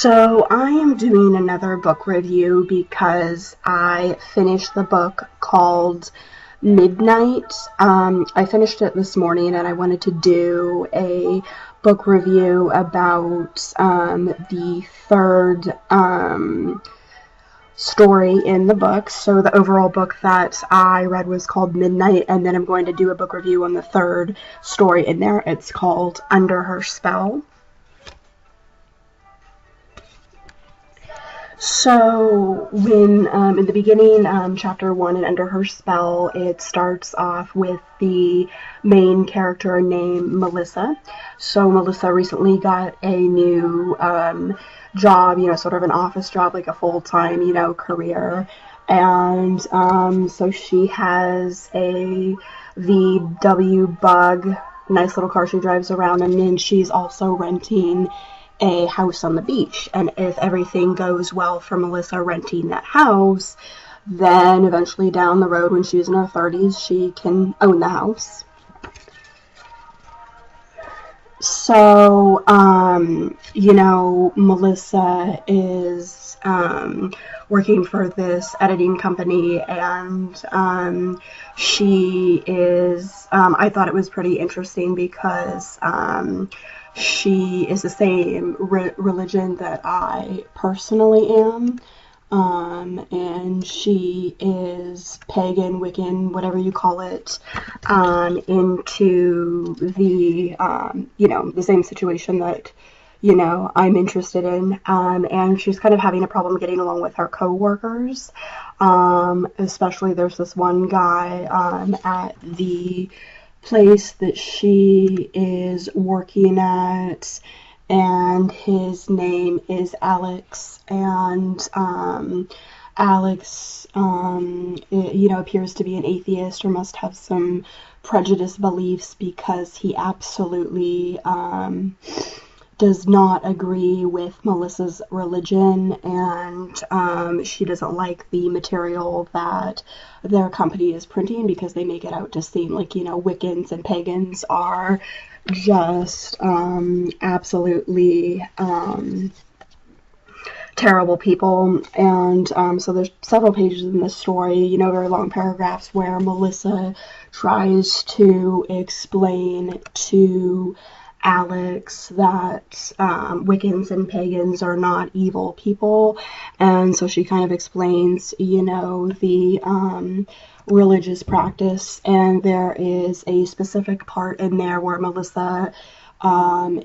So I am doing another book review because I finished the book called Midnight. I finished it this morning and I wanted to do a book review about the third story in the book. So the overall book that I read was called Midnight, and then I'm going to do a book review on the third story in there. It's called Under Her Spell. So when in the beginning, chapter 1 and Under Her Spell, it starts off with the main character named Melissa. So Melissa recently got a new job, sort of an office job, like a full-time, career. And so she has a VW Bug, nice little car she drives around, and then she's also renting a house on the beach. And if everything goes well for Melissa renting that house, then eventually down the road when she's in her 30s, she can own the house. So, Melissa is working for this editing company, and she is, I thought it was pretty interesting because she is the same religion that I personally am, and she is pagan, Wiccan, whatever you call it, into the, the same situation that, I'm interested in, and she's kind of having a problem getting along with her co-workers, especially there's this one guy, at the place that she is working at, and his name is Alex, and Alex appears to be an atheist or must have some prejudiced beliefs because he absolutely does not agree with Melissa's religion, and she doesn't like the material that their company is printing because they make it out to seem like, Wiccans and pagans are just absolutely terrible people. And so there's several pages in this story, very long paragraphs where Melissa tries to explain to Alex that Wiccans and pagans are not evil people, and so she kind of explains, the religious practice, and there is a specific part in there where Melissa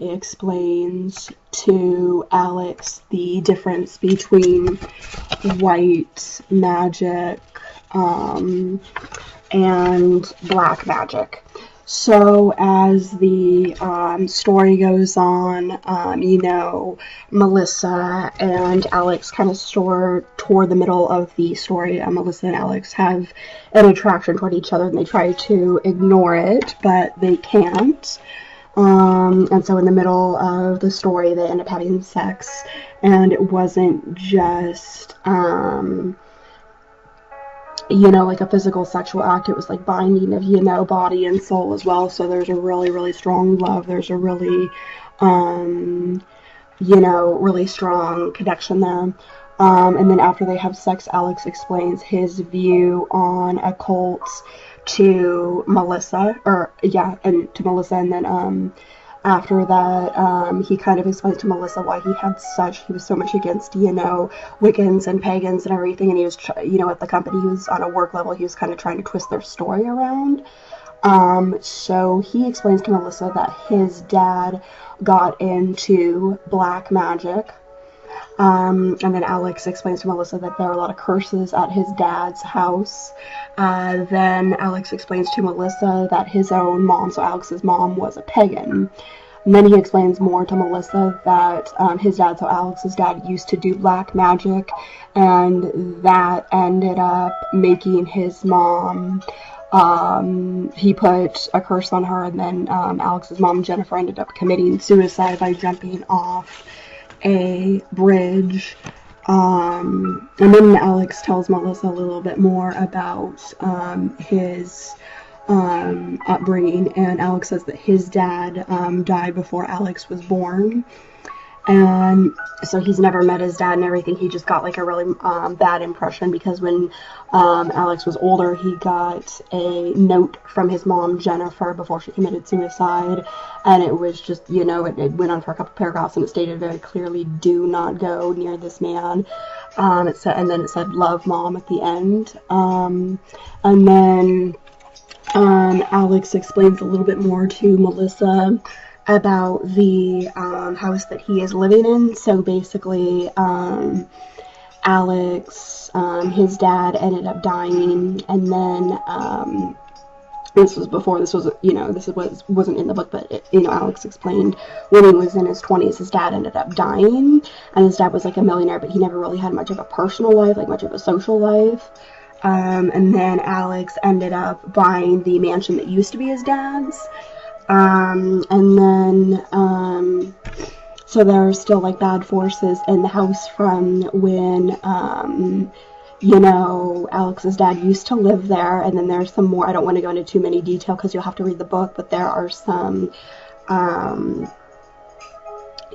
explains to Alex the difference between white magic and black magic. So as the story goes on, Melissa and Alex kind of toward the middle of the story, Melissa and Alex have an attraction toward each other, and they try to ignore it, but they can't. And so in the middle of the story, they end up having sex, and it wasn't just like a physical sexual act. It was like binding of, body and soul as well. So there's a really, really strong love. There's a really, really strong connection there. And then after they have sex, Alex explains his view on occults to Melissa, and then, after that, he kind of explains to Melissa why he was so much against, Wiccans and pagans and everything, and he was, at the company, he was on a work level, he was kind of trying to twist their story around. So he explains to Melissa that his dad got into black magic. And then Alex explains to Melissa that there are a lot of curses at his dad's house. Then Alex explains to Melissa that his own mom, so Alex's mom, was a pagan. And then he explains more to Melissa that Alex's dad used to do black magic, and that ended up making his mom, he put a curse on her, and then Alex's mom, Jennifer, ended up committing suicide by jumping off a bridge. And then Alex tells Melissa a little bit more about his upbringing, and Alex says that his dad died before Alex was born, And so he's never met his dad and everything. He just got like a really bad impression because when Alex was older, he got a note from his mom, Jennifer, before she committed suicide. And it was just, you know, it went on for a couple paragraphs and it stated very clearly, do not go near this man. It said, and then it said, love, mom, at the end. And then Alex explains a little bit more to Melissa about the house that he is living in. So basically, Alex, his dad ended up dying, and then this was before, this was, you know, this wasn't in the book, but it, you know, Alex explained when he was in his 20s, his dad ended up dying, and his dad was like a millionaire, but he never really had much of a personal life, like much of a social life. And then Alex ended up buying the mansion that used to be his dad's. And then, so there are still like bad forces in the house from when, you know, Alex's dad used to live there. And then there's some more, I don't want to go into too many detail because you'll have to read the book, but there are some,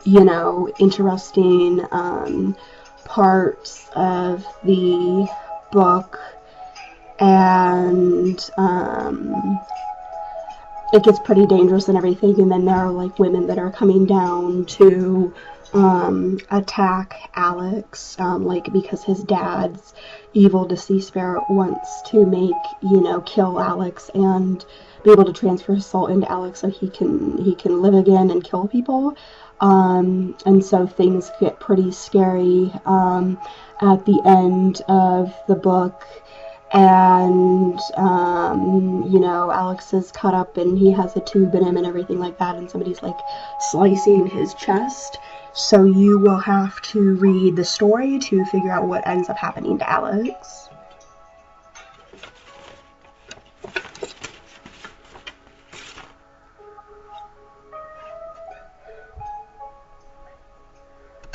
you know, interesting, parts of the book. And, it gets pretty dangerous and everything, and then there are like women that are coming down to attack Alex, like because his dad's evil deceased spirit wants to make, you know, kill Alex and be able to transfer his soul into Alex so he can live again and kill people. And so things get pretty scary at the end of the book. And, you know, Alex is cut up and he has a tube in him and everything like that, and somebody's like slicing his chest. So you will have to read the story to figure out what ends up happening to Alex.